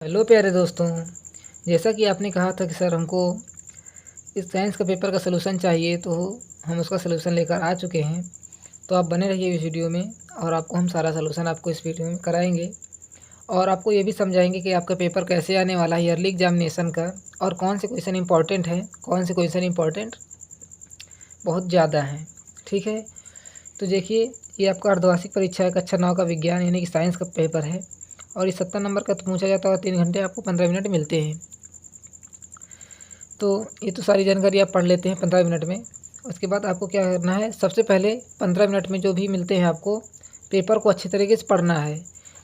Hello प्यारे दोस्तों, जैसा कि आपने कहा था कि सर हमको इस साइंस का पेपर का सलूशन चाहिए, तो हम उसका सलूशन लेकर आ चुके हैं। तो आप बने रहिए इस वीडियो में और आपको हम सारा सलूशन आपको इस वीडियो में कराएंगे और आपको ये भी समझाएंगे कि आपका पेपर कैसे आने वाला है ईयरली एग्जामिनेशन का, और कौन से क्वेश्चन इंपॉर्टेंट है, कौन से क्वेश्चन इंपॉर्टेंट बहुत ज़्यादा हैं। ठीक है, तो देखिए, ये आपका अर्धवार्षिक परीक्षा है कक्षा 9 का विज्ञान यानी कि साइंस का पेपर है और ये 70 नंबर का तो पूछा जाता है। 3 घंटे आपको 15 मिनट मिलते हैं। तो ये तो सारी जानकारी आप पढ़ लेते हैं 15 मिनट में। उसके बाद आपको क्या करना है, सबसे पहले 15 मिनट में जो भी मिलते हैं आपको पेपर को अच्छे तरीके से पढ़ना है।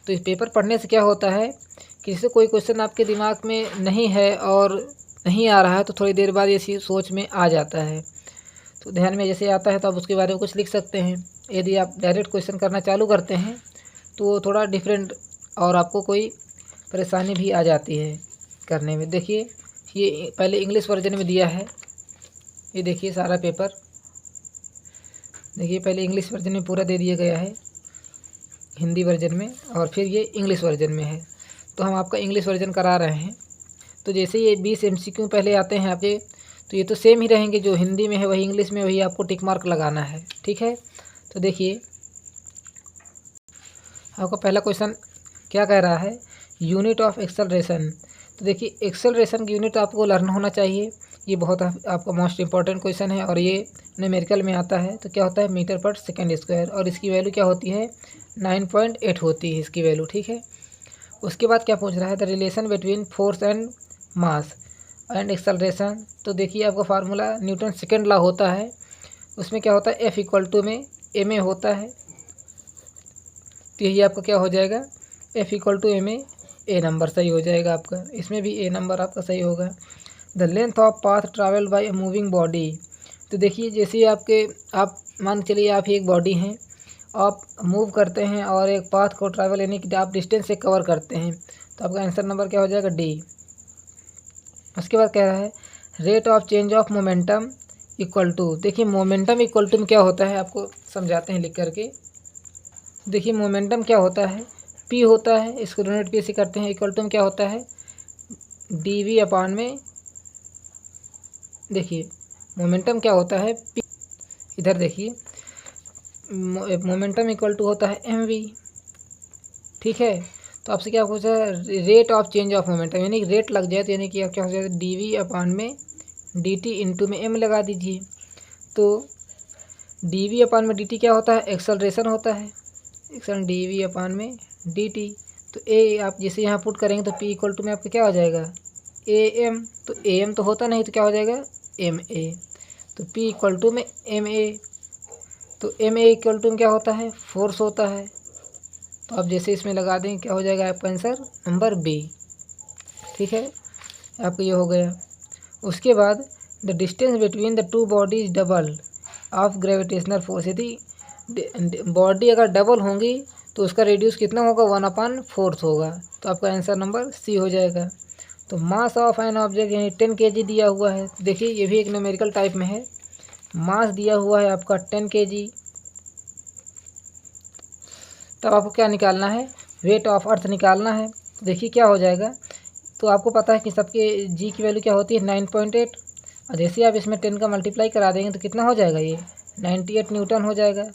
तो इस पेपर पढ़ने से क्या होता है कि जैसे कोई क्वेश्चन आपके दिमाग में नहीं है और नहीं आ रहा है, तो थोड़ी देर बाद ये चीज़ सोच में आ जाता है, तो ध्यान में जैसे आता है तो आप उसके बारे में कुछ लिख सकते हैं। यदि आप डायरेक्ट क्वेश्चन करना चालू करते हैं तो थोड़ा डिफरेंट और आपको कोई परेशानी भी आ जाती है करने में। देखिए, ये पहले इंग्लिश वर्जन में दिया है। ये देखिए सारा पेपर, देखिए पहले इंग्लिश वर्जन में पूरा दे दिया गया है, हिंदी वर्जन में, और फिर ये इंग्लिश वर्जन में है। तो हम आपका इंग्लिश वर्जन करा रहे हैं। तो जैसे ये 20 MCQ पहले आते हैं आपके, तो ये तो सेम ही रहेंगे, जो हिंदी में है वही इंग्लिश में, वही आपको टिक मार्क लगाना है। ठीक है, तो देखिए आपका पहला क्वेश्चन क्या कह रहा है, यूनिट ऑफ एक्सेलरेशन। तो देखिए, एक्सेलरेशन की यूनिट आपको लर्न होना चाहिए। ये बहुत आपका मोस्ट इंपॉर्टेंट क्वेश्चन है और ये न्यूमेरिकल में आता है। तो क्या होता है, मीटर पर सेकेंड स्क्वायर, और इसकी वैल्यू क्या होती है, 9.8 होती है इसकी वैल्यू। ठीक है, उसके बाद क्या पूछ रहा है, the relation between force and mass and acceleration. तो देखिए आपका फार्मूला न्यूटन सेकेंड लॉ होता है, उसमें क्या होता है, F = ma होता है। तो यही आपका क्या हो जाएगा, F = ma, ए नंबर सही हो जाएगा आपका, इसमें भी ए नंबर आपका सही होगा। The length of path travel by a moving body. तो देखिए, जैसे आप मान के चलिए आप ही एक बॉडी हैं, आप मूव करते हैं और एक पाथ को ट्रैवल यानी कि आप डिस्टेंस से कवर करते हैं, तो आपका आंसर नंबर क्या हो जाएगा, डी। उसके बाद कह रहा है rate of change of momentum equal to. देखिए, मोमेंटम इक्वल टू में क्या होता है आपको समझाते हैं लिख करके। देखिए, मोमेंटम क्या होता है, पी होता है, इसको यूनिट पी से करते हैं। इक्वल टू में क्या होता है, dv/में। देखिए मोमेंटम क्या होता है, पी। इधर देखिए, मोमेंटम इक्वल टू होता है mv। ठीक है, तो आपसे क्या पूछा है, rate of change of momentum, यानी कि रेट लग जाए तो यानी कि आप क्या हो जाएगा, dv/में dt इंटू में m लगा दीजिए। तो dv/में dt क्या होता है, एक्सेलरेशन होता है, एक्सेल dv/में dt। तो ए आप जैसे यहाँ पुट करेंगे तो p = में आपका क्या हो जाएगा, am। तो am तो होता नहीं, तो क्या हो जाएगा, ma। तो p = में ma। तो ma = में क्या होता है, फोर्स होता है। तो आप जैसे इसमें लगा देंगे क्या हो जाएगा आपका आंसर नंबर बी। ठीक है, आपका ये हो गया। उसके बाद the distance between the two bodies double of gravitational force. यदि बॉडी अगर डबल होंगी तो उसका रेडियस कितना होगा, 1/4 होगा। तो आपका आंसर नंबर सी हो जाएगा। तो मास ऑफ एन ऑब्जेक्ट यानी 10 kg दिया हुआ है। देखिए, ये भी एक न्यूमेरिकल टाइप में है। मास दिया हुआ है आपका 10 kg। तब आपको क्या निकालना है, वेट ऑफ अर्थ निकालना है। देखिए क्या हो जाएगा, तो आपको पता है कि सबके जी की वैल्यू क्या होती है, 9.8, और जैसे आप इसमें 10 का मल्टीप्लाई करा देंगे तो कितना हो जाएगा, ये 98 न्यूटन हो जाएगा,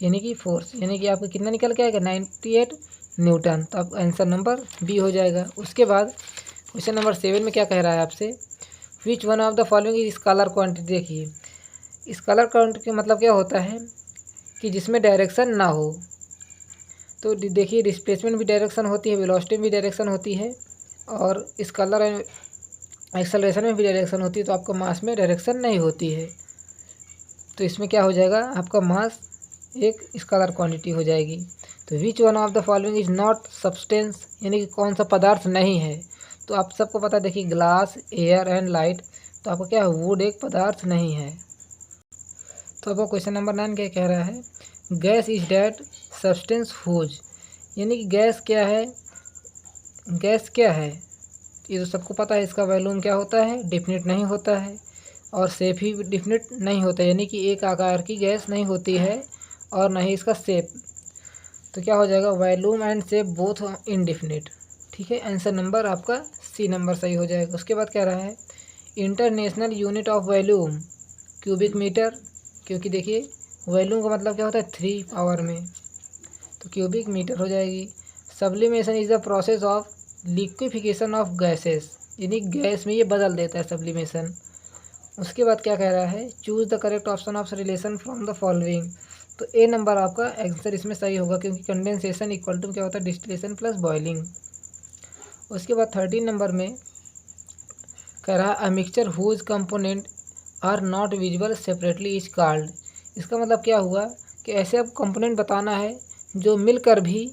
यानी कि फोर्स, यानी कि आपको कितना निकल के आएगा, 98 न्यूटन। तो आप आंसर नंबर बी हो जाएगा। उसके बाद क्वेश्चन नंबर 7 में क्या कह रहा है आपसे, which one of the following is scalar quantity. देखिए, स्केलर क्वांटिटी का मतलब क्या होता है कि जिसमें डायरेक्शन ना हो। तो देखिए, डिस्प्लेसमेंट भी डायरेक्शन होती है, वेलोसिटी भी डायरेक्शन होती है, और स्केलर एक्सेलरेशन में भी डायरेक्शन होती है। तो आपका मास में डायरेक्शन नहीं होती है, तो इसमें क्या हो जाएगा, आपका मास एक स्केलर क्वांटिटी हो जाएगी। तो which one of the following is not substance, यानी कि कौन सा पदार्थ नहीं है। तो आप सबको पता है, देखिए ग्लास, एयर एंड लाइट। तो आपको क्या है, वुड एक पदार्थ नहीं है। तो आपको क्वेश्चन नंबर 9 क्या कह रहा है, gas is that substance whose, यानी कि गैस क्या है, गैस क्या है, ये तो सबको पता है। इसका वॉल्यूम क्या होता है, डिफिनिट नहीं होता है, और शेप ही डिफिनिट नहीं होता है, यानी कि एक आकार की गैस नहीं होती है, और नहीं इसका शेप। तो क्या हो जाएगा, volume and shape both indefinite. ठीक है, आंसर नंबर आपका सी नंबर सही हो जाएगा। उसके बाद क्या रहा है, international unit of volume cubic metre, क्योंकि देखिए वॉल्यूम का मतलब क्या होता है 3 पावर में, तो क्यूबिक मीटर हो जाएगी। Sublimation is the process of liquefaction of gases, यानी गैस में ये बदल देता है सब्लिमेशन। उसके बाद क्या कह रहा है, choose the correct option of relation from the following, तो ए नंबर आपका आंसर इसमें सही होगा, क्योंकि कंडेंसेशन इक्वल टू क्या होता है डिस्टिलेशन प्लस बॉइलिंग। उसके बाद 13 नंबर में कह रहा है a mixture whose component are not visible separately is called, इसका मतलब क्या हुआ कि ऐसे अब कंपोनेंट बताना है जो मिलकर भी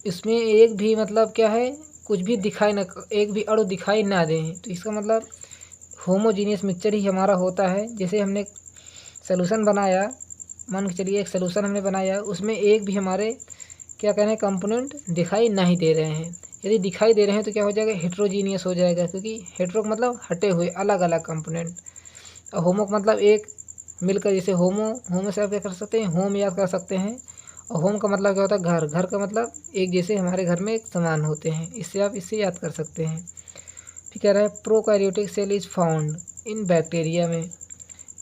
इसमें एक भी मतलब क्या है कुछ भी दिखाई न, एक भी अणु दिखाई ना दें, तो इसका मतलब होमोजीनियस मिक्सचर ही हमारा होता है। जैसे हमने सॉल्यूशन बनाया, मान के चलिए एक सॉल्यूशन हमने बनाया, उसमें एक भी हमारे क्या कह रहे हैं कंपोनेंट दिखाई नहीं दे रहे हैं। यदि दिखाई दे रहे हैं तो क्या हो जाएगा, हेट्रोजीनियस हो जाएगा, क्योंकि हेट्रो का मतलब हटे हुए अलग अलग कंपोनेंट, और होमो का मतलब एक मिलकर, जैसे होमो से आप क्या कर सकते हैं, होम याद कर सकते हैं, और होम का मतलब क्या होता है घर, घर का मतलब एक जैसे हमारे घर में एक समान होते हैं, इससे आप इससे याद कर सकते हैं। फिर कह रहा है prokaryotic cell is found in bacteria में,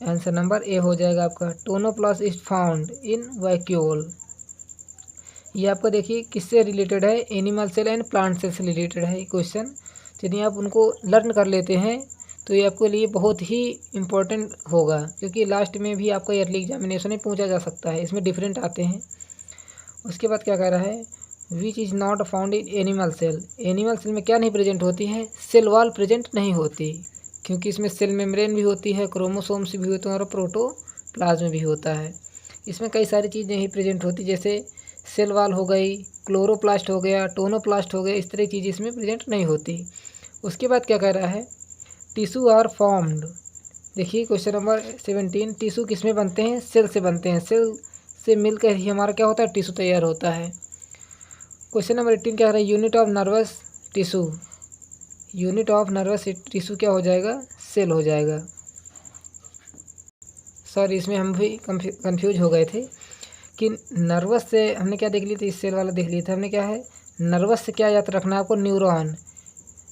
आंसर नंबर ए हो जाएगा आपका। Tonoplast is found in vacuole, ये आपका देखिए किससे रिलेटेड है, animal cell and plant cell से रिलेटेड है क्वेश्चन। यदि आप उनको लर्न कर लेते हैं तो ये आपके लिए बहुत ही इम्पोर्टेंट होगा, क्योंकि लास्ट में भी आपका ईयरली एग्जामिनेशन में पूछा जा सकता है, इसमें डिफरेंट आते हैं। उसके बाद क्या कह रहा है, which is not found in animal cell, animal cell में क्या नहीं प्रेजेंट होती है, सेल वॉल प्रेजेंट नहीं होती, क्योंकि इसमें सेल मेम्ब्रेन भी होती है, क्रोमोसोम्स भी होते हैं और प्रोटोप्लाज्म भी होता है। इसमें कई सारी चीज़ें नहीं प्रेजेंट होती, जैसे सेल वॉल हो गई, क्लोरोप्लास्ट हो गया, टोनोप्लास्ट हो गया, इस तरह की चीज़ इसमें प्रेजेंट नहीं होती। उसके बाद क्या कह रहा है, टिश्यू आर फॉर्म्ड, देखिए क्वेश्चन नंबर 17, टिश्यू किस में बनते हैं, सेल से बनते हैं, सेल से मिलकर ही हमारा क्या होता है टिश्यू तैयार होता है। क्वेश्चन नंबर 18 क्या कह रहा है, unit of nervous tissue, unit of nervous tissue क्या हो जाएगा, सेल हो जाएगा। सॉरी इसमें हम भी कंफ्यूज हो गए थे कि नर्वस से हमने क्या देख लिया था, इस सेल वाला देख लिया था हमने, क्या है नर्वस से क्या याद रखना है आपको, न्यूरॉन,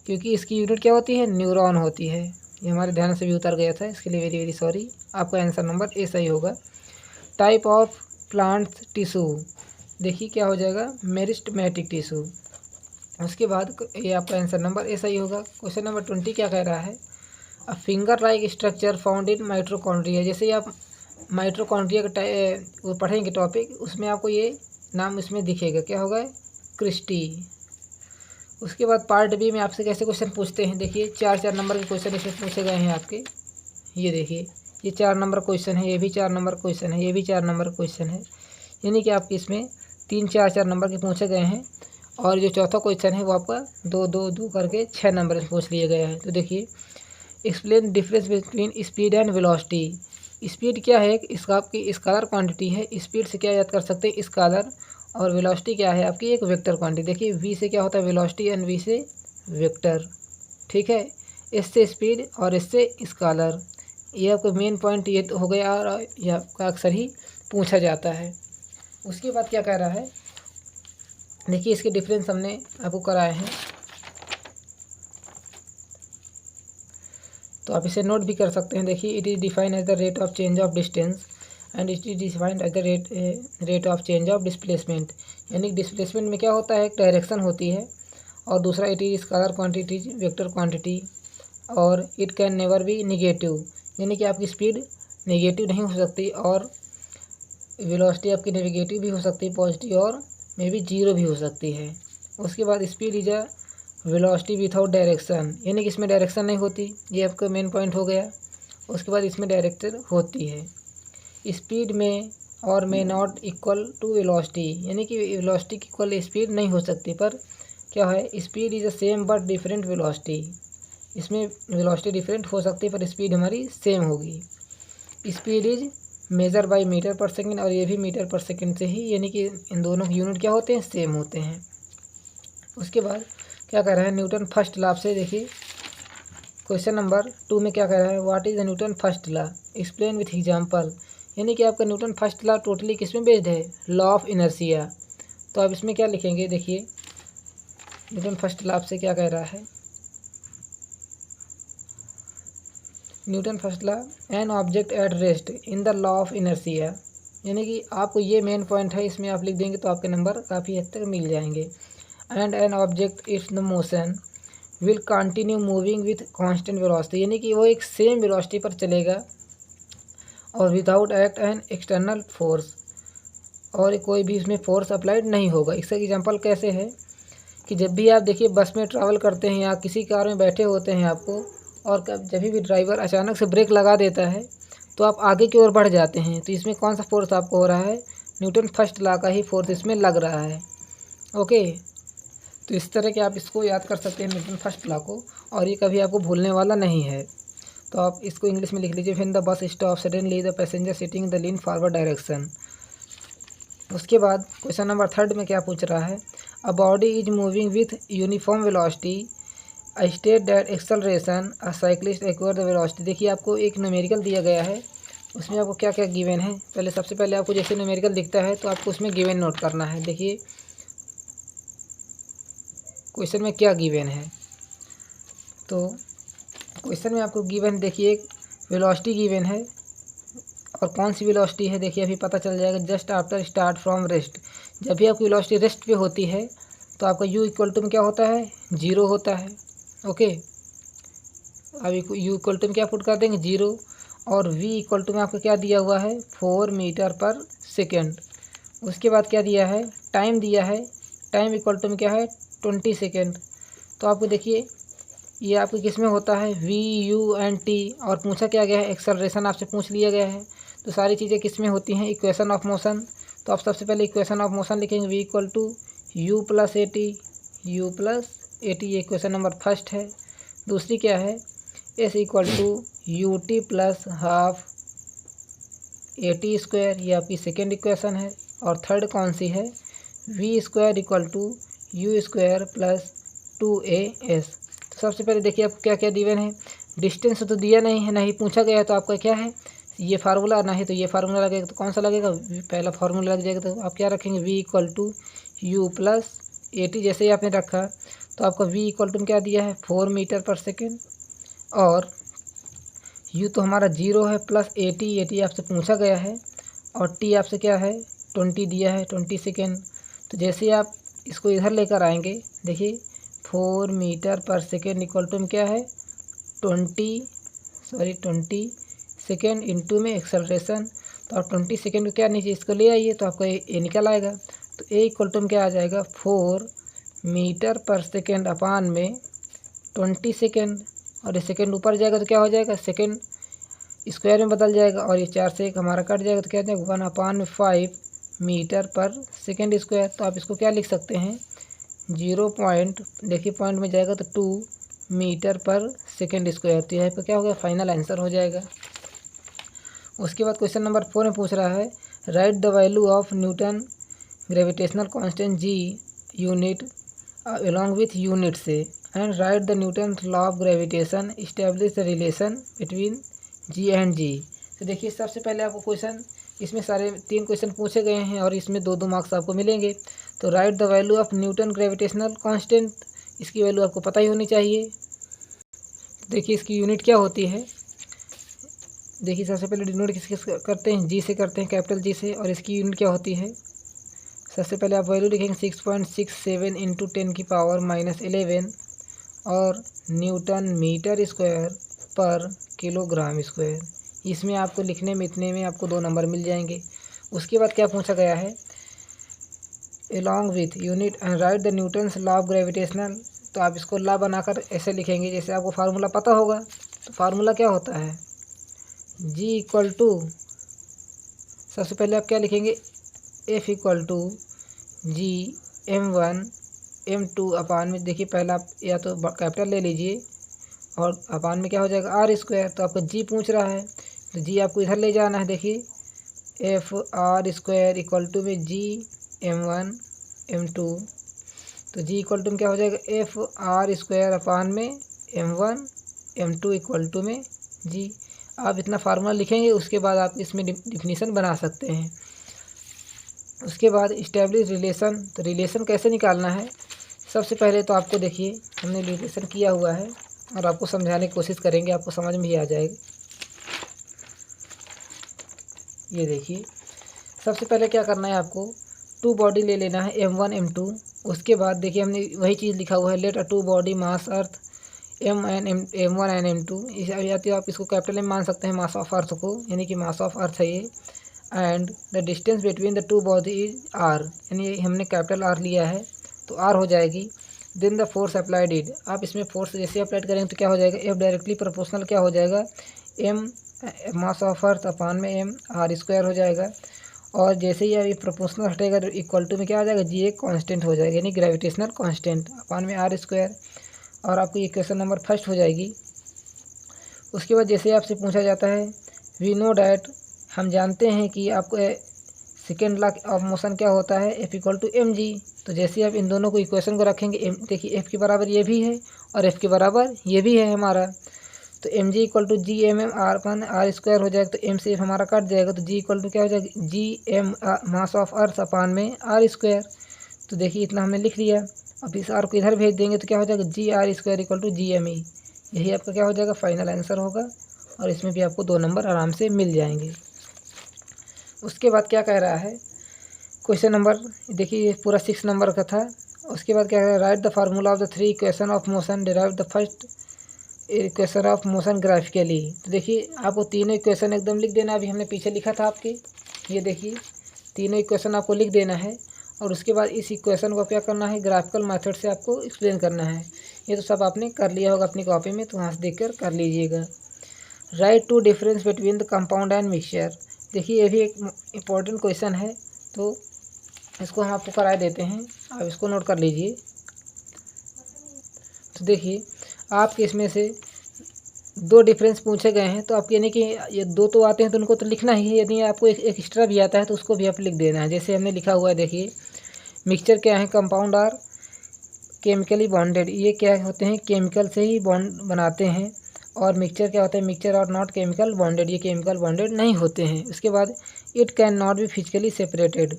क्योंकि इसकी यूनिट क्या होती है, न्यूरॉन होती है। ये हमारे ध्यान से भी उतर गया था, इसके लिए वेरी वेरी सॉरी। आपका आंसर नंबर ए सही होगा। टाइप ऑफ प्लांट टिश्यू, देखिए क्या हो जाएगा, मेरिस्टेमेटिक टिश्यू। उसके बाद ये आपका आंसर नंबर ए सही होगा। क्वेश्चन नंबर 20 क्या कह रहा है, a finger like structure found in mitochondria, जैसे आप माइटोकॉन्ड्रिया का वो पढ़ेंगे टॉपिक, उसमें आपको ये नाम इसमें दिखेगा, क्या होगा, क्रिस्टी। उसके बाद पार्ट बी में आपसे कैसे क्वेश्चन पूछते हैं, देखिए 4 नंबर के क्वेश्चन इसमें पूछे गए हैं आपके, ये देखिए ये 4 नंबर क्वेश्चन है, ये भी 4 नंबर क्वेश्चन है, ये भी 4 नंबर क्वेश्चन है, यानी कि आपके इसमें 3-4 नंबर के पूछे गए हैं, और जो चौथा क्वेश्चन है वो आपका 2-2-2 करके 6 नंबर से पूछ लिए गए हैं। तो देखिए explain difference between speed and velocity, speed क्या है, इसका आपकी स्केलर क्वांटिटी है, स्पीड से क्या याद कर सकते हैं, स्केलर, और वेलोसिटी क्या है आपकी एक वेक्टर क्वांटिटी। देखिए वी से क्या होता है वेलोसिटी एंड वी से वेक्टर, ठीक है, एस से स्पीड और एस से स्केलर, ये आपको मेन पॉइंट ये हो गया, और ये आपका अक्सर ही पूछा जाता है। उसके बाद क्या कह रहा है, देखिए इसके डिफरेंस हमने आपको कराए हैं, तो आप इसे नोट भी कर सकते हैं। देखिए it is defined as the rate of change of distance and it is defined as the rate of change of displacement, यानी डिस्प्लेसमेंट में क्या होता है, एक डायरेक्शन होती है, और दूसरा it is scalar quantity vector quantity, और it can never be negative, यानी कि आपकी स्पीड नेगेटिव नहीं हो सकती, और वेलोसिटी आपकी नेगेटिव भी हो सकती है, पॉजिटिव, और मे बी जीरो भी हो सकती है। उसके बाद speed is a velocity without direction, यानी कि इसमें डायरेक्शन नहीं होती, ये आपका मेन पॉइंट हो गया। उसके बाद इसमें डायरेक्टर होती है। स्पीड में और may not equal to velocity, यानी कि वेलोसिटी की इक्वल स्पीड नहीं हो सकती, पर क्या है speed is the same but different velocity, इसमें वेलोसिटी डिफरेंट हो सकती है पर स्पीड हमारी सेम होगी। Speed is measure by metre per second, और ये भी मीटर पर सेकेंड से ही, यानी कि इन दोनों के यूनिट क्या होते हैं, सेम होते हैं। उसके बाद क्या कह रहा है, न्यूटन फर्स्ट लॉ से, देखिए क्वेश्चन नंबर 2 में क्या कह रहा है, what is the Newton first law, explain with example, यानी कि आपका न्यूटन फर्स्ट लॉ टोटली किस में बेस्ड है, लॉ ऑफ इनर्शिया। तो आप इसमें क्या लिखेंगे, देखिए न्यूटन फर्स्ट लॉ आपसे क्या कह रहा है, Newton first law, an object at rest in the law of inertia, यानी कि आपको ये मेन पॉइंट है, इसमें आप लिख देंगे तो आपके नंबर काफ़ी हद तक मिल जाएंगे। And an object it's the motion will continue moving with constant velocity, यानी कि वो एक सेम वेलोसिटी पर चलेगा और without act an external force, और कोई भी इसमें फोर्स अप्लाइड नहीं होगा। इसका एग्जांपल कैसे है कि जब भी आप देखिए बस में ट्रैवल करते हैं या किसी कार में बैठे होते हैं आपको, और जब भी ड्राइवर अचानक से ब्रेक लगा देता है तो आप आगे की ओर बढ़ जाते हैं, तो इसमें कौन सा फोर्स आपको हो रहा है, न्यूटन फर्स्ट लॉ का ही फोर्स इसमें लग रहा है। ओके, तो इस तरह के आप इसको याद कर सकते हैं न्यूटन फर्स्ट लॉ को, और ये कभी आपको भूलने वाला नहीं है। तो आप इसको इंग्लिश में लिख लीजिए, when the bus stop suddenly the passenger sitting the lean forward direction. उसके बाद क्वेश्चन नंबर 3 में क्या पूछ रहा है, a body is moving with uniform velocity, I state that acceleration a cyclist acquire the velocity. देखिए आपको एक न्यूमेरिकल दिया गया है, उसमें आपको क्या क्या गिवन है, पहले सबसे पहले आपको जैसे न्यूमेरिकल दिखता है तो आपको उसमें गिवन नोट करना है। देखिए क्वेश्चन में क्या गिवन है, तो क्वेश्चन में आपको गिवन देखिए एक वेलोसिटी गिवन है, और कौन सी वेलोसिटी है देखिए अभी पता चल जाएगा। Just after start from rest, जब भी आपकी वेलोसिटी रेस्ट पे होती है तो आपका u इक्वल टू में क्या होता है, 0 होता है। ओके, अभी u इक्वल टू में क्या पुट कर देंगे, 0, और v इक्वल टू में आपको क्या दिया हुआ है, 4 मीटर पर सेकेंड। उसके बाद क्या दिया है, टाइम दिया है, टाइम इक्वल टू में क्या है, 20 सेकेंड। तो आपको देखिए ये आपको किस में होता है, v u एंड t, और पूछा क्या गया है, एक्सेलरेशन आपसे पूछ लिया गया है। तो सारी चीज़ें किस में होती हैं, इक्वेशन ऑफ मोशन। तो आप सबसे पहले इक्वेशन ऑफ मोशन लिखेंगे, v equal to u plus a t, u plus a t, ये इक्वेशन नंबर फर्स्ट है। दूसरी क्या है, s equal to u t plus half a t square, ये आपकी सेकेंड इक्वेशन है। और थर्ड कौन सी है, v square equal to u square plus 2as। तो सबसे पहले देखिए आपको क्या क्या दिवन है, डिस्टेंस तो दिया नहीं है, नहीं पूछा गया है, तो आपका क्या है ये फार्मूला, नहीं तो ये फार्मूला लगेगा। तो कौन सा लगेगा, पहला फार्मूला लग जाएगा। तो आप क्या रखेंगे, v equal to u plus a t, जैसे ही आपने रखा तो आपका v इक्वल टू क्या दिया है, 4 मीटर पर सेकेंड, और u तो हमारा 0 है, प्लस ए टी आपसे पूछा गया है, और t आपसे क्या है, 20 दिया है, 20 सेकेंड। तो जैसे आप इसको इधर लेकर आएंगे, देखिए 4 metre per second equal to क्या है, 20 सेकेंड इंटू में एक्सेलरेशन। तो आप 20 सेकेंड को क्या नीचे इसको ले आइए तो आपका ए निकल आएगा। तो ए इक्वल टू क्या आ जाएगा, 4 मीटर पर सेकेंड अपान में 20 सेकेंड, और ये सेकेंड ऊपर जाएगा तो क्या हो जाएगा, सेकेंड स्क्वायर में बदल जाएगा, और ये 4 से 1 हमारा कट जाएगा तो क्या जाएगा, 1/5 मीटर पर सेकेंड स्क्वायर। तो आप इसको क्या लिख सकते हैं, 0 पॉइंट, देखिए पॉइंट में जाएगा तो 2 मीटर पर सेकेंड स्क्वायर। तो यह क्या हो गया, फाइनल आंसर हो जाएगा। उसके बाद क्वेश्चन नंबर 4 में पूछ रहा है, write the value of Newton gravitational constant g unit along with unit से, and write the Newton law of gravitation, establish the relation between g and g। तो देखिए सबसे पहले आपको क्वेश्चन, इसमें सारे 3 क्वेश्चन पूछे गए हैं और इसमें 2-2 मार्क्स आपको मिलेंगे। तो right the value of Newton gravitational constant, इसकी वैल्यू आपको पता ही होनी चाहिए। देखिए इसकी यूनिट क्या होती है, देखिए सबसे पहले डिनोट किसके करते हैं, जी से करते हैं, कैपिटल जी से, और इसकी यूनिट क्या होती है, सबसे पहले आप वैल्यू लिखेंगे 6.67 इंटू 10⁻11 और न्यूटन मीटर स्क्वायर पर किलोग्राम स्क्वायर। इसमें आपको लिखने में इतने में आपको 2 नंबर मिल जाएंगे। उसके बाद क्या पूछा गया है, along with unit and write the Newton's law of gravitational. तो आप इसको लॉ बनाकर ऐसे लिखेंगे, जैसे आपको फार्मूला पता होगा। तो फार्मूला क्या होता है, g इक्वल टू, सबसे पहले आप क्या लिखेंगे, f equal to G m1 m2 upon में, देखिए पहला आप या तो कैपिटल ले लीजिए और अपान में क्या हो जाएगा, आर स्क्वायर। तो आपको जी पूछ रहा है तो जी आपको इधर ले जाना है। देखिए F R square equal to में जी m1 m2, तो जी इक्वल टू में क्या हो जाएगा, एफ आर स्क्वायर अपान में m1 m2 इक्वल टू में जी। आप इतना फार्मूला लिखेंगे, उसके बाद आप इसमें डिफिनीशन बना सकते हैं। उसके बाद इस्टेब्लिश रिलेशन, तो रिलेशन कैसे निकालना है, सबसे पहले तो आपको देखिए हमने डेरिवेशन किया हुआ है और आपको समझाने की कोशिश करेंगे, आपको समझ में भी आ जाएगा। ये देखिए सबसे पहले क्या करना है, आपको टू बॉडी ले लेना है M1 M2। उसके बाद देखिए हमने वही चीज़ लिखा हुआ है, let a two body mass अर्थ M1 एंड M2। या तो आप इसको कैपिटल M मान सकते हैं मास ऑफ अर्थ को, यानी कि मास ऑफ अर्थ है ये। And the distance between the two body is R, यानी हमने कैपिटल R लिया है तो R हो जाएगी। Then the force applied it, आप इसमें फोर्स जैसे अप्लाइड करेंगे तो क्या हो जाएगा, F डायरेक्टली प्रोपोर्शनल क्या हो जाएगा, M मास ऑफ अर्थ अपान में M R² हो जाएगा। और जैसे ही अभी प्रोपोर्शनल हटेगा तो इक्वल टू में क्या आ जाएगा, जी एक कांस्टेंट हो जाएगा, यानी ग्रेविटेशनल कांस्टेंट अपान में R²। और आपको ये क्वेश्चन नंबर फर्स्ट हो जाएगी। उसके बाद जैसे आपसे पूछा जाता है वी नो डैट, हम जानते हैं कि आपको सेकेंड लॉ ऑफ मोशन क्या होता है, F = mg। तो जैसे आप इन दोनों को इक्वेशन को रखेंगे, देखिए F के बराबर ये भी है और F के बराबर ये भी है हमारा, तो mg = G/m/r² हो जाएगा। तो m से हमारा कट जाएगा तो G = क्या हो जाएगा, G/m मास ऑफ अर्थ अपान में R²। तो देखिए इतना हमने लिख लिया। अब इस R को इधर भेज देंगे तो क्या हो जाएगा, G/r² = Gme। यही आपका क्या हो जाएगा, फाइनल आंसर होगा। और इसमें भी आपको 2 नंबर आराम से मिल जाएंगे। उसके बाद क्या कह रहा है क्वेश्चन नंबर, देखिए ये पूरा 6 नंबर का था। उसके बाद क्या कह रहा है, write the formula of the 3 equation of motion, derive the first equation of motion graphically. तो देखिए आपको तीनों इक्वेशन एकदम लिख देना। अभी हमने पीछे लिखा था आपके, ये देखिए तीनों इक्वेशन आपको लिख देना है। और उसके बाद इस इक्वेशन को क्या करना है, ग्राफिकल मेथड से आपको एक्सप्लेन करना है। ये तो सब आपने कर लिया होगा अपनी कॉपी में, तो वहाँ से देख कर लीजिएगा। Write two difference between the compound and mixture, देखिए ये भी एक इम्पॉर्टेंट क्वेश्चन है, तो इसको हम आपको करा देते हैं, आप इसको नोट कर लीजिए। तो देखिए आपके इसमें से 2 डिफरेंस पूछे गए हैं, तो आपके यानी कि ये 2 तो आते हैं तो उनको तो लिखना ही है। यदि आपको एक एक्स्ट्रा भी आता है तो उसको भी आप लिख देना है। जैसे हमने लिखा हुआ है, देखिए मिक्सचर क्या है, कंपाउंड आर केमिकली बॉन्डेड, ये क्या होते हैं, केमिकल से ही बॉन्ड बनाते हैं। और मिक्सचर क्या होता है, मिक्सचर और नॉट केमिकल बॉन्डेड, ये केमिकल बॉन्डेड नहीं होते हैं। उसके बाद it can not be physically separated,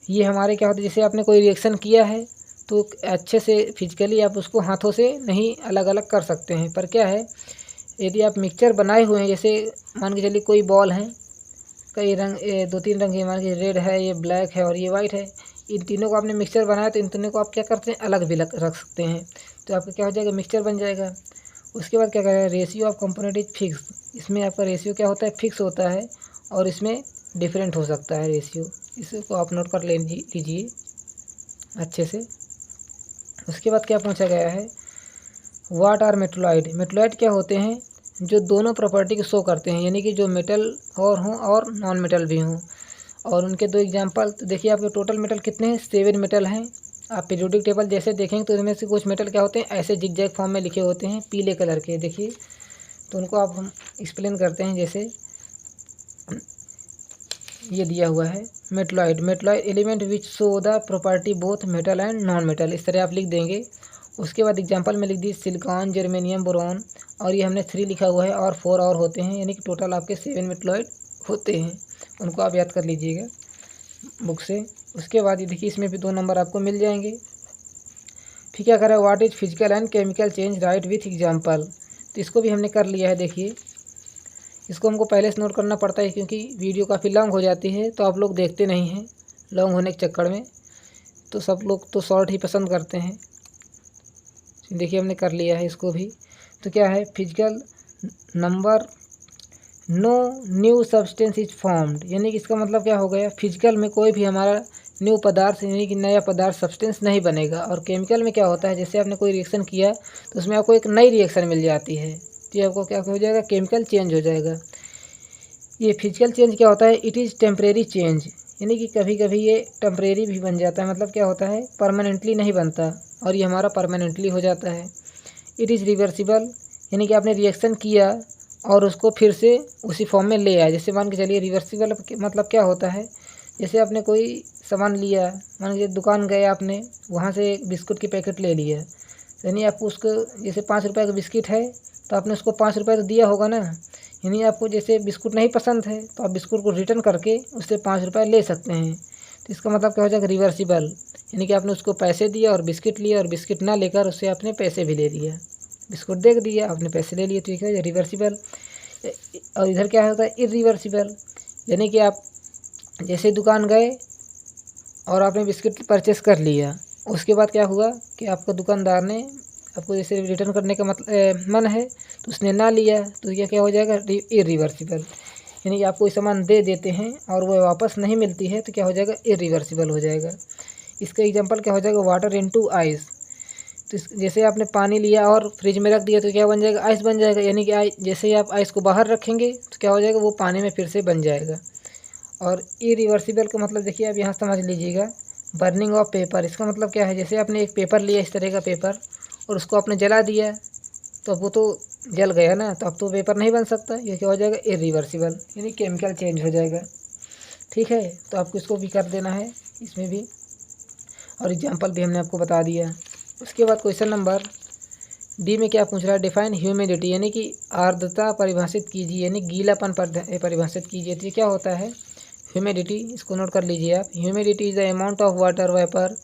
ये हमारे क्या होता है, जैसे आपने कोई रिएक्शन किया है तो अच्छे से फिजिकली आप उसको हाथों से नहीं अलग अलग कर सकते हैं। पर क्या है, यदि आप मिक्सचर बनाए हुए हैं, जैसे मान के चलिए कोई बॉल है, कई रंग 2-3 रंग के, मान के रेड है, ये ब्लैक है और ये वाइट है, इन तीनों को आपने मिक्सचर बनाया तो इन तीनों को आप क्या करते हैं, अलग भी रख सकते हैं। तो आपका क्या हो जाएगा, मिक्सचर बन जाएगा। उसके बाद क्या करें, ratio of component is fix, इसमें आपका रेशियो क्या होता है, फिक्स होता है और इसमें डिफरेंट हो सकता है रेशियो, इसको आप नोट कर लीजिए अच्छे से। उसके बाद क्या पूछा गया है, व्हाट आर मेटलॉइड, मेटलॉइड क्या होते हैं, जो दोनों प्रॉपर्टी को शो करते हैं, यानी कि जो मेटल और हों और नॉन मेटल भी हों। और उनके 2 एग्जांपल, तो देखिए आपके टोटल मेटल कितने हैं, 7 मेटल हैं। आप पीरियोडिक टेबल जैसे देखेंगे तो इनमें से कुछ मेटल क्या होते हैं, ऐसे जिगजैग फॉर्म में लिखे होते हैं पीले कलर के, देखिए तो उनको आप हम एक्सप्लेन करते हैं। जैसे ये दिया हुआ है metalloid, metalloid element which show the property both metal and non metal, इस तरह आप लिख देंगे। उसके बाद एग्जांपल में लिख दी सिलिकॉन, जर्मेनियम, बोरॉन, और ये हमने 3 लिखा हुआ है और 4 और होते हैं, यानी कि टोटल आपके 7 मेटलॉइड होते हैं। उनको आप याद कर लीजिएगा बुक से। उसके बाद ये देखिए इसमें भी 2 नंबर आपको मिल जाएंगे। फिर क्या करें, what is physical and chemical change, right with example, तो इसको भी हमने कर लिया है। देखिए इसको हमको पहले से नोट करना पड़ता है क्योंकि वीडियो काफ़ी लॉन्ग हो जाती है, तो आप लोग देखते नहीं हैं लॉन्ग होने के चक्कर में, तो सब लोग तो शॉर्ट ही पसंद करते हैं। देखिए हमने कर लिया है इसको भी। तो क्या है, physical number no new substance is formed, यानी कि इसका मतलब क्या हो गया, फिजिकल में कोई भी हमारा न्यू पदार्थ यानी कि नया पदार्थ सब्सटेंस नहीं बनेगा। और केमिकल में क्या होता है, जैसे आपने कोई रिएक्शन किया तो उसमें आपको एक नई रिएक्शन मिल जाती है, तो ये आपको क्या हो जाएगा, केमिकल चेंज हो जाएगा। ये फिजिकल चेंज क्या होता है, इट इज़ टेम्परेरी चेंज, यानी कि कभी कभी ये टेम्परेरी भी बन जाता है, मतलब क्या होता है, परमानेंटली नहीं बनता, और ये हमारा परमानेंटली हो जाता है। इट इज़ रिवर्सिबल, यानी कि आपने रिएक्शन किया और उसको फिर से उसी फॉर्म में ले आया। जैसे मान के चलिए रिवर्सिबल मतलब क्या होता है, जैसे आपने कोई सामान लिया, मान लीजिए दुकान गए आपने, वहाँ से एक बिस्कुट की पैकेट ले लिया, यानी आपको उसको, जैसे 5 रुपये का बिस्किट है तो आपने उसको 5 रुपये तो दिया होगा ना, यानी आपको जैसे बिस्कुट नहीं पसंद है तो आप बिस्कुट को रिटर्न करके उससे 5 रुपये ले सकते हैं। तो इसका मतलब क्या हो जाएगा, रिवर्सिबल, यानी कि आपने उसको पैसे दिए और बिस्किट लिए और बिस्किट ना लेकर उससे आपने पैसे भी ले लिए, बिस्कुट दे दिया आपने पैसे ले लिए, तो ये क्या हो जाएगा, रिवर्सिबल। और इधर क्या होता है, इरिवर्सिबल, यानी कि आप जैसे दुकान गए और आपने बिस्किट परचेस कर लिया, उसके बाद क्या हुआ कि आपका दुकानदार ने आपको जैसे रिटर्न करने का मन है तो उसने ना लिया, तो यह क्या हो जाएगा, इरिवर्सिबल, यानी कि आप कोई सामान दे देते हैं और वह वापस नहीं मिलती है तो क्या हो जाएगा, इरिवर्सिबल हो जाएगा। इसका एग्जांपल क्या हो जाएगा, वाटर इनटू आइस, तो जैसे आपने पानी लिया और फ्रिज में रख दिया तो क्या बन जाएगा, आइस बन जाएगा, यानी कि जैसे ही आप आइस को बाहर रखेंगे तो क्या हो जाएगा, वो पानी में फिर से बन जाएगा। और इरिवर्सिबल का मतलब देखिए आप यहाँ समझ लीजिएगा, बर्निंग ऑफ पेपर, इसका मतलब क्या है, जैसे आपने एक पेपर लिया इस तरह का पेपर और उसको आपने जला दिया तो अब वो तो जल गया ना, तो अब तो पेपर नहीं बन सकता, ये क्या हो जाएगा, इरिवर्सिबल, यानी केमिकल चेंज हो जाएगा। ठीक है, तो आपको इसको भी कर देना है इसमें भी, और एग्जाम्पल भी हमने आपको बता दिया। उसके बाद क्वेश्चन नंबर डी में क्या पूछ रहा है, डिफाइन ह्यूमिडिटी, यानी कि आर्द्रता परिभाषित कीजिए, यानी गीलापन परिभाषित कीजिए। तो ये क्या होता है, ह्यूमिडिटी, इसको नोट कर लीजिए आप। Humidity is the amount of water vapour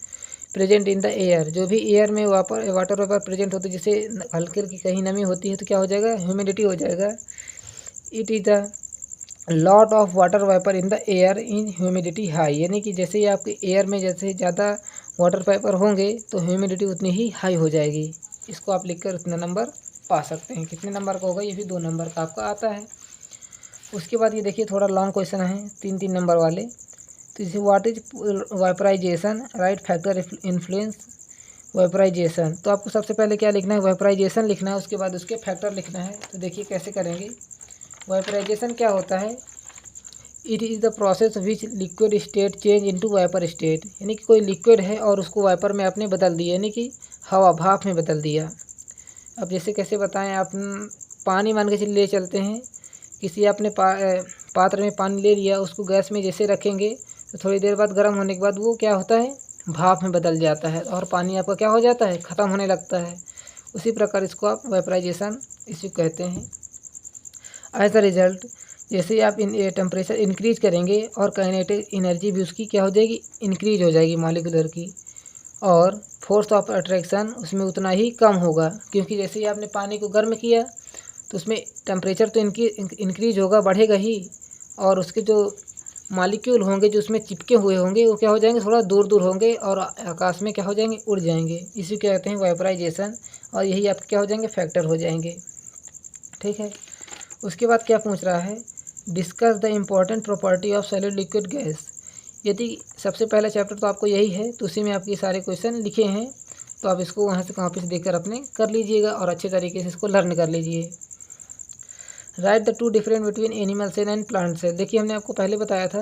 present in the air, जो भी एयर में वाटर वेपर प्रेजेंट होती है, जैसे हल्की हल्की कहीं नमी होती है तो क्या हो जाएगा, ह्यूमिडिटी हो जाएगा। It is the lot of water vapour in the air in humidity high, यानी कि जैसे ही आपके एयर में जैसे ज़्यादा वाटर वेपर होंगे तो ह्यूमिडिटी उतनी ही हाई हो जाएगी। इसको आप लिखकर उतना नंबर पा सकते हैं। कितने नंबर का होगा, ये भी 2 नंबर का आपका आता है। उसके बाद ये देखिए थोड़ा लॉन्ग क्वेश्चन है, 3-3 नंबर वाले। तो जैसे what is vaporisation, write factor influence vaporisation, तो आपको सबसे पहले क्या लिखना है, वेपराइजेशन लिखना है, उसके बाद उसके फैक्टर लिखना है। तो देखिए कैसे करेंगे। वेपराइजेशन क्या होता है, it is the process which liquid state change into vapour state, यानी कि कोई लिक्विड है और उसको वाइपर में आपने बदल दिया, यानी कि हवा भाप में बदल दिया। अब जैसे कैसे बताएं, आप पानी मान के ले चलते हैं, किसी आपने पात्र में पानी ले लिया, उसको गैस में जैसे रखेंगे तो थोड़ी देर बाद गर्म होने के बाद वो क्या होता है, भाप में बदल जाता है और पानी आपका क्या हो जाता है, ख़त्म होने लगता है। उसी प्रकार इसको आप वेपराइजेशन इसी कहते हैं। एज अ रिजल्ट, जैसे आप टेम्परेचर इंक्रीज करेंगे और काइनेटिक एनर्जी भी उसकी क्या हो जाएगी, इंक्रीज हो जाएगी मॉलिक्यूलर की, और फोर्स ऑफ अट्रैक्शन उसमें उतना ही कम होगा, क्योंकि जैसे ही आपने पानी को गर्म किया तो उसमें टेम्परेचर तो इंक्रीज होगा, बढ़ेगा ही, और उसके जो मॉलिक्यूल होंगे जो उसमें चिपके हुए होंगे वो क्या हो जाएंगे, थोड़ा दूर दूर होंगे और आकाश में क्या हो जाएंगे, उड़ जाएंगे। इसी क्या कहते हैं, वेपराइजेशन, और यही आपके क्या हो जाएंगे, फैक्टर हो जाएंगे। ठीक है, उसके बाद क्या पूछ रहा है, discuss the important property of solid liquid gas. यदि सबसे पहला चैप्टर तो आपको यही है, तो उसी में आपके सारे क्वेश्चन लिखे हैं, तो आप इसको वहाँ से कॉपी से देखकर अपने कर लीजिएगा और अच्छे तरीके से इसको लर्न कर लीजिए। Write the two different between animal cell and plant cell. देखिए हमने आपको पहले बताया था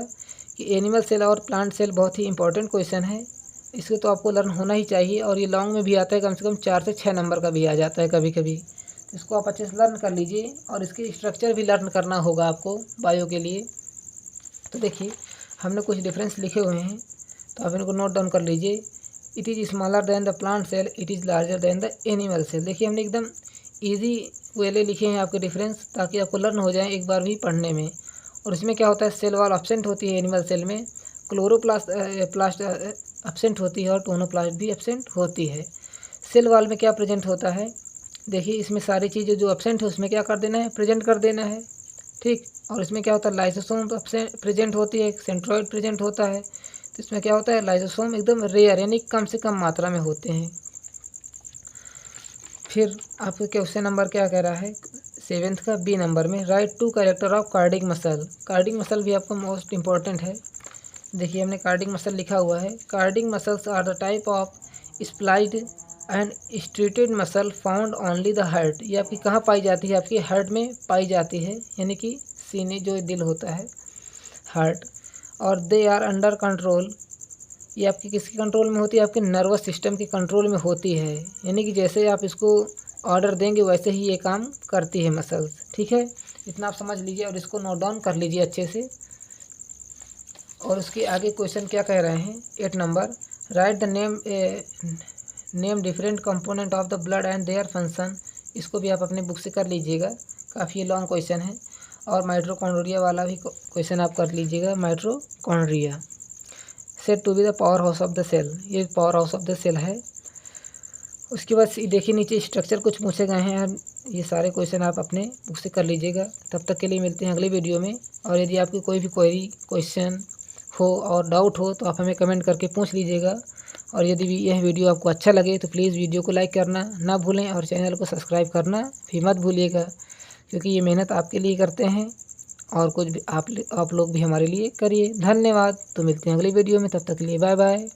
कि एनिमल सेल और प्लांट सेल बहुत ही इंपॉर्टेंट क्वेश्चन है, इसके तो आपको लर्न होना ही चाहिए, और ये लॉन्ग में भी आता है, कम से कम 4 से 6 नंबर का भी आ जाता है कभी कभी। तो इसको आप अच्छे से लर्न कर लीजिए, और इसके स्ट्रक्चर भी लर्न करना होगा आपको बायो के लिए। तो देखिए हमने कुछ डिफरेंस लिखे हुए हैं, तो आप इनको नोट डाउन कर लीजिए। It is smaller than the plant cell, it is larger than the animal cell. देखिए हमने एकदम ईजी वेले लिखे हैं आपके डिफरेंस, ताकि आपको लर्न हो जाए एक बार भी पढ़ने में। और इसमें क्या होता है, सेल वॉल एब्सेंट होती है एनिमल सेल में, क्लोरोप्लास्ट एब्सेंट होती है, और टोनोप्लास्ट भी एब्सेंट होती है। सेल वॉल में क्या प्रेजेंट होता है, देखिए इसमें सारी चीज़ें जो एब्सेंट है उसमें क्या कर देना है, प्रेजेंट कर देना है। ठीक, और इसमें क्या होता है, लाइसोसोम प्रेजेंट होती है, सेंट्रोइड प्रेजेंट होता है। तो इसमें क्या होता है, लाइसोसोम एकदम रेयर, यानी कम से कम मात्रा में होते हैं। फिर आपके क्वेश्चन नंबर क्या कह रहा है, 7th का बी नंबर में, write two character of cardiac muscle. Cardiac muscle भी आपको मोस्ट इंपॉर्टेंट है। देखिए हमने कार्डिक मसल लिखा हुआ है, cardiac muscles are the type of splayed and striated muscle found only the heart. ये आपकी कहाँ पाई जाती है, आपकी हार्ट में पाई जाती है, यानी कि सीने जो दिल होता है, हार्ट। और दे आर अंडर कंट्रोल, ये आपकी किसके कंट्रोल में होती है, आपके नर्वस सिस्टम के कंट्रोल में होती है, यानी कि जैसे आप इसको ऑर्डर देंगे वैसे ही ये काम करती है मसल्स। ठीक है, इतना आप समझ लीजिए और इसको नोट डाउन कर लीजिए अच्छे से। और उसके आगे क्वेश्चन क्या कह रहे हैं, 8 number, right the name different component of the blood and their function. इसको भी आप अपने बुक से कर लीजिएगा, काफ़ी लॉन्ग क्वेश्चन है। और माइटोकॉन्ड्रिया वाला भी क्वेश्चन आप कर लीजिएगा, mitochondria. Said to be the power house of the cell, ये power house of the cell है। उसके बाद देखिए नीचे स्ट्रक्चर कुछ पूछे गए हैं, ये सारे क्वेश्चन आप अपने बुक से कर लीजिएगा। तब तक के लिए मिलते हैं अगले वीडियो में। और यदि आपकी कोई भी क्वेरी क्वेश्चन हो और डाउट हो तो आप हमें कमेंट करके पूछ लीजिएगा। और यदि भी यह वीडियो आपको अच्छा लगे तो प्लीज़ वीडियो को लाइक करना ना भूलें और चैनल को सब्सक्राइब करना भी मत भूलिएगा, क्योंकि ये मेहनत आपके लिए करते हैं और कुछ भी आप लोग भी हमारे लिए करिए। धन्यवाद। तो मिलते हैं अगली वीडियो में, तब तक के लिए बाय बाय।